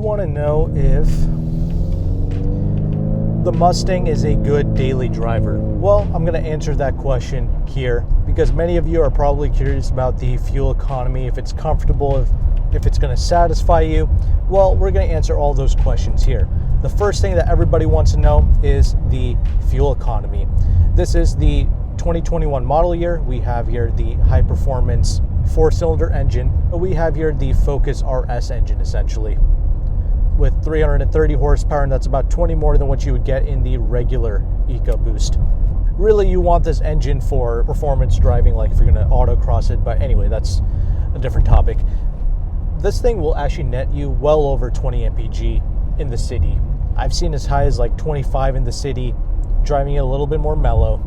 want to know if the Mustang is a good daily driver. Well, I'm going to answer that question here because many of you are probably curious about the fuel economy, if it's comfortable, if it's going to satisfy you. Well, we're going to answer all those questions here. The first thing that everybody wants to know is the fuel economy. This is the 2021 model year. We have here the high performance 4-cylinder engine. We have here the Focus RS engine essentially with 330 horsepower, and that's about 20 more than what you would get in the regular EcoBoost. Really, you want this engine for performance driving, like if you're going to autocross it, but anyway, that's a different topic. This thing will actually net you well over 20 mpg in the city. I've seen as high as like 25 in the city, driving it a little bit more mellow.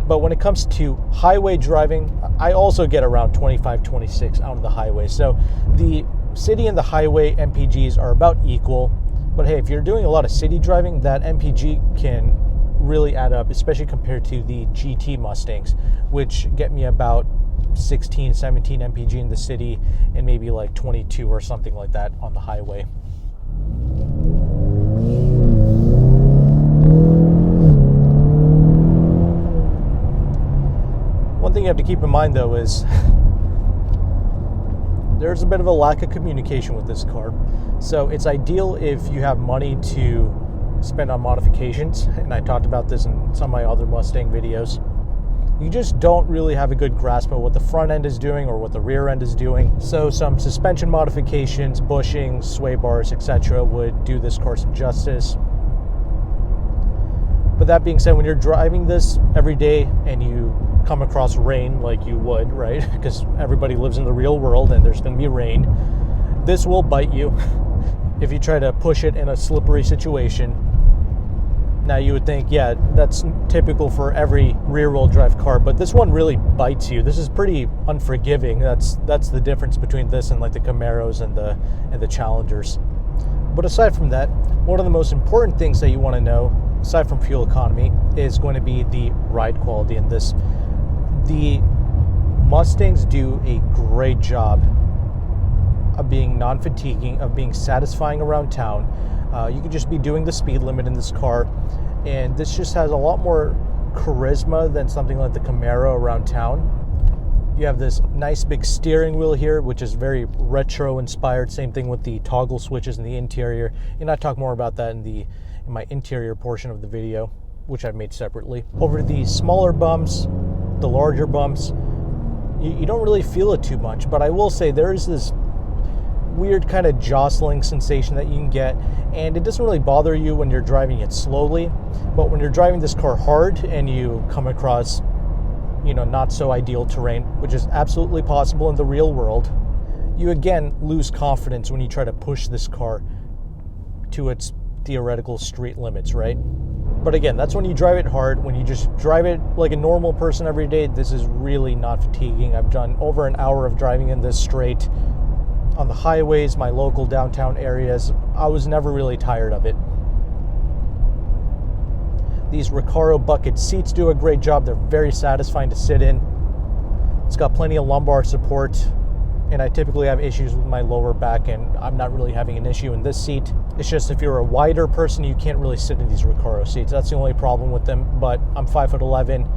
But when it comes to highway driving, I also get around 25, 26 out on the highway. So the city and the highway MPGs are about equal. But hey, if you're doing a lot of city driving, that MPG can really add up, especially compared to the GT Mustangs, which get me about 16, 17 MPG in the city and maybe like 22 or something like that on the highway. One thing you have to keep in mind though is there's a bit of a lack of communication with this car. So it's ideal if you have money to spend on modifications, and I talked about this in some of my other Mustang videos. You just don't really have a good grasp of what the front end is doing or what the rear end is doing. So some suspension modifications, bushings, sway bars, etc. would do this car some justice. But that being said, when you're driving this every day and you come across rain like you would, right? Because everybody lives in the real world and there's going to be rain. This will bite you if you try to push it in a slippery situation. Now you would think, yeah, that's typical for every rear-wheel drive car, but this one really bites you. This is pretty unforgiving. That's the difference between this and like the Camaros and the Challengers. But aside from that, one of the most important things that you want to know, aside from fuel economy, is going to be the ride quality in this. The Mustangs do a great job of being non-fatiguing, of being satisfying around town. You could just be doing the speed limit in this car, and this just has a lot more charisma than something like the Camaro around town. You have this nice big steering wheel here, which is very retro inspired. Same thing with the toggle switches in the interior, and I talk more about that in my interior portion of the video, which I've made separately. Over the smaller bumps, the larger bumps, you don't really feel it too much, but I will say there is this weird kind of jostling sensation that you can get, and it doesn't really bother you when you're driving it slowly, but when you're driving this car hard and you come across, not so ideal terrain, which is absolutely possible in the real world, you again lose confidence when you try to push this car to its theoretical street limits, right? But again, that's when you drive it hard. When you just drive it like a normal person every day, this is really not fatiguing. I've done over an hour of driving in this straight on the highways, my local downtown areas. I was never really tired of it. These Recaro bucket seats do a great job. They're very satisfying to sit in. It's got plenty of lumbar support, and I typically have issues with my lower back, and I'm not really having an issue in this seat. It's just if you're a wider person, you can't really sit in these Recaro seats. That's the only problem with them, but I'm 5'11".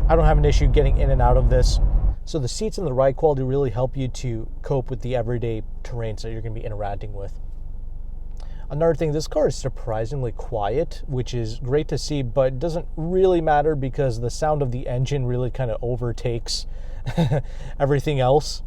I don't have an issue getting in and out of this. So the seats and the ride quality really help you to cope with the everyday terrains that you're going to be interacting with. Another thing, this car is surprisingly quiet, which is great to see, but it doesn't really matter because the sound of the engine really kind of overtakes everything else.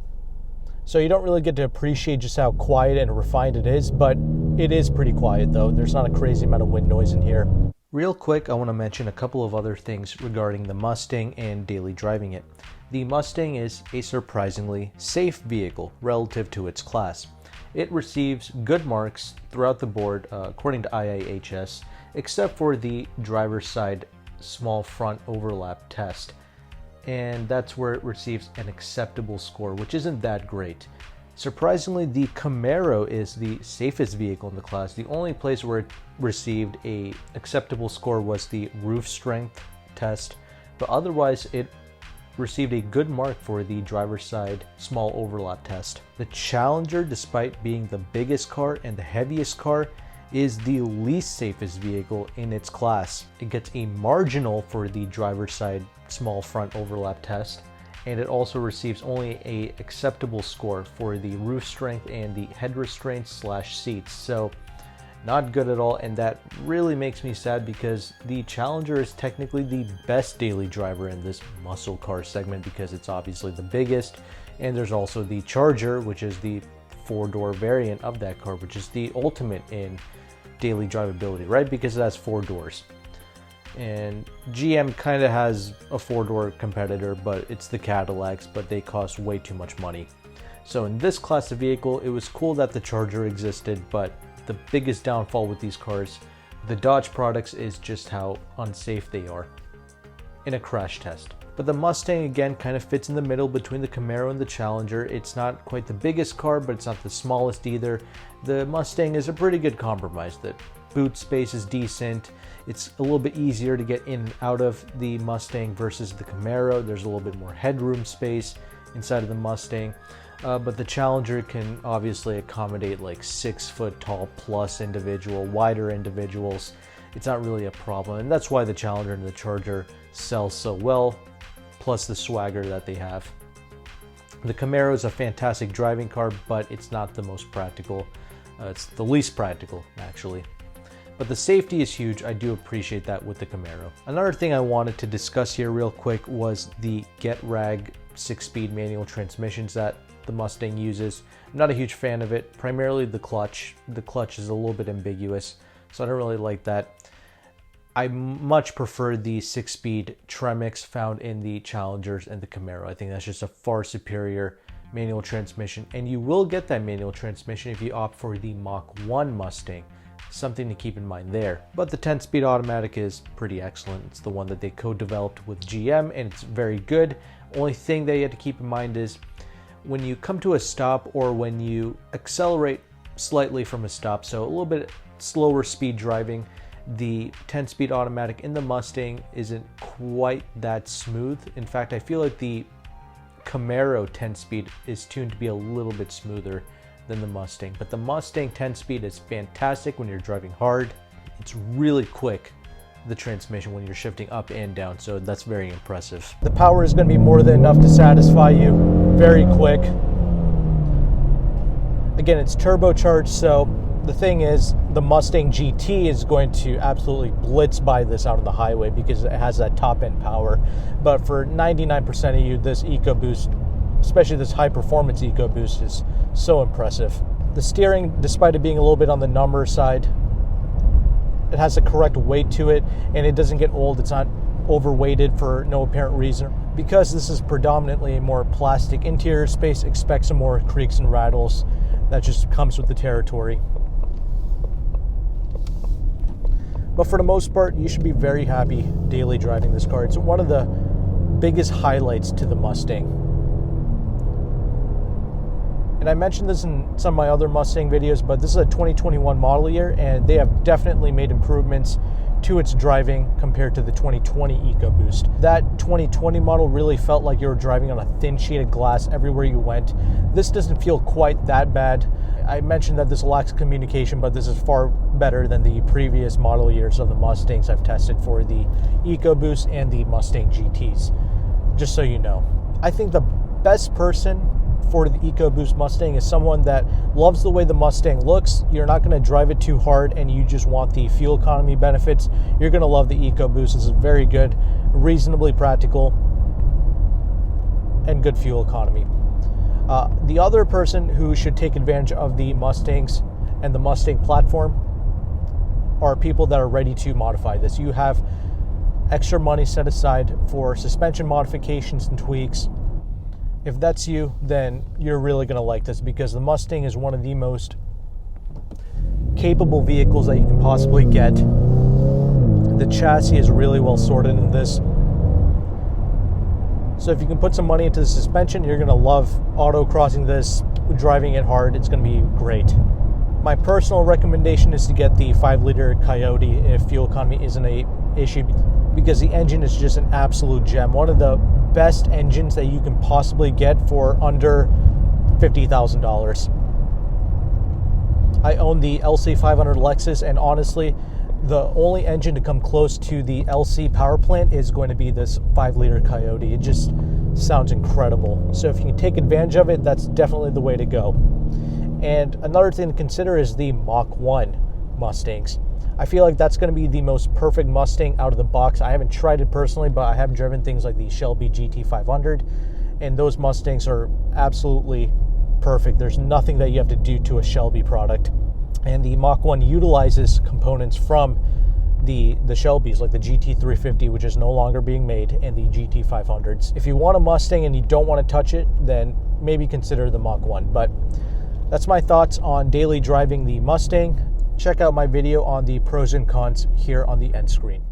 So you don't really get to appreciate just how quiet and refined it is, but it is pretty quiet though. There's not a crazy amount of wind noise in here. Real quick, I want to mention a couple of other things regarding the Mustang and daily driving it. The Mustang is a surprisingly safe vehicle relative to its class. It receives good marks throughout the board according to IIHS, except for the driver's side small front overlap test. And that's where it receives an acceptable score, which isn't that great. Surprisingly, the Camaro is the safest vehicle in the class. The only place where it received an acceptable score was the roof strength test, but otherwise it received a good mark for the driver's side small overlap test. The Challenger, despite being the biggest car and the heaviest car, is the least safest vehicle in its class. It gets a marginal for the driver's side small front overlap test, and it also receives only a acceptable score for the roof strength and the head restraints / seats. So not good at all, and that really makes me sad because the Challenger is technically the best daily driver in this muscle car segment because it's obviously the biggest, and there's also the Charger, which is the 4-door variant of that car, which is the ultimate in daily drivability, right? Because it has 4 doors. And GM kind of has a 4-door competitor, but it's the Cadillacs, but they cost way too much money. So in this class of vehicle, it was cool that the Charger existed, but the biggest downfall with these cars, the Dodge products, is just how unsafe they are in a crash test. But the Mustang, again, kind of fits in the middle between the Camaro and the Challenger. It's not quite the biggest car, but it's not the smallest either. The Mustang is a pretty good compromise. The boot space is decent. It's a little bit easier to get in and out of the Mustang versus the Camaro. There's a little bit more headroom space inside of the Mustang. But the Challenger can obviously accommodate like 6 foot tall plus wider individuals. It's not really a problem, and that's why the Challenger and the Charger sell so well, plus the swagger that they have. The Camaro is a fantastic driving car, but it's not the most practical. It's the least practical, actually. But the safety is huge. I do appreciate that with the Camaro. Another thing I wanted to discuss here real quick was the GetRag 6-speed manual transmissions that the Mustang uses. I'm not a huge fan of it, primarily the clutch. The clutch is a little bit ambiguous, so I don't really like that. I much prefer the 6-speed Tremix found in the Challengers and the Camaro. I think that's just a far superior manual transmission, and you will get that manual transmission if you opt for the Mach 1 Mustang. Something to keep in mind there. But the 10-speed automatic is pretty excellent. It's the one that they co-developed with GM, and it's very good. Only thing that you have to keep in mind is when you come to a stop or when you accelerate slightly from a stop, so a little bit slower speed driving, the 10-speed automatic in the Mustang isn't quite that smooth. In fact, I feel like the Camaro 10-speed is tuned to be a little bit smoother than the Mustang, but the Mustang 10-speed is fantastic when you're driving hard. It's really quick, the transmission, when you're shifting up and down, so that's very impressive. The power is going to be more than enough to satisfy you. Very quick. Again, it's turbocharged, so the thing is, the Mustang GT is going to absolutely blitz by this out on the highway because it has that top-end power. But for 99% of you, this EcoBoost, especially this high-performance EcoBoost, is so impressive. The steering, despite it being a little bit on the number side, it has the correct weight to it, and it doesn't get old. It's not overweighted for no apparent reason. Because this is predominantly a more plastic interior space, expect some more creaks and rattles. That just comes with the territory. But for the most part, you should be very happy daily driving this car. It's one of the biggest highlights to the Mustang. And I mentioned this in some of my other Mustang videos, but this is a 2021 model year, and they have definitely made improvements to its driving compared to the 2020 EcoBoost. That 2020 model really felt like you were driving on a thin sheet of glass everywhere you went. This doesn't feel quite that bad. I mentioned that this lacks communication, but this is far better than the previous model years of the Mustangs I've tested for the EcoBoost and the Mustang GTs, just so you know. I think the best person for the EcoBoost Mustang is someone that loves the way the Mustang looks. You're not going to drive it too hard and you just want the fuel economy benefits. You're going to love the EcoBoost. It's very good, reasonably practical, and good fuel economy. The other person who should take advantage of the Mustangs and the Mustang platform are people that are ready to modify this. You have extra money set aside for suspension modifications and tweaks. If that's you, then you're really going to like this because the Mustang is one of the most capable vehicles that you can possibly get. The chassis is really well sorted in this. So if you can put some money into the suspension, you're going to love autocrossing this, driving it hard. It's going to be great. My personal recommendation is to get the 5-liter Coyote if fuel economy isn't an issue, because the engine is just an absolute gem. One of the best engines that you can possibly get for under $50,000. I own the LC500 Lexus, and honestly, the only engine to come close to the LC power plant is going to be this 5-liter Coyote. It just sounds incredible. So if you can take advantage of it, that's definitely the way to go. And another thing to consider is the Mach 1 Mustangs. I feel like that's going to be the most perfect Mustang out of the box. I haven't tried it personally, but I have driven things like the Shelby GT500, and those Mustangs are absolutely perfect. There's nothing that you have to do to a Shelby product. And the Mach 1 utilizes components from the Shelbys, like the GT350, which is no longer being made, and the GT500s. If you want a Mustang and you don't want to touch it, then maybe consider the Mach 1. But that's my thoughts on daily driving the Mustang. Check out my video on the pros and cons here on the end screen.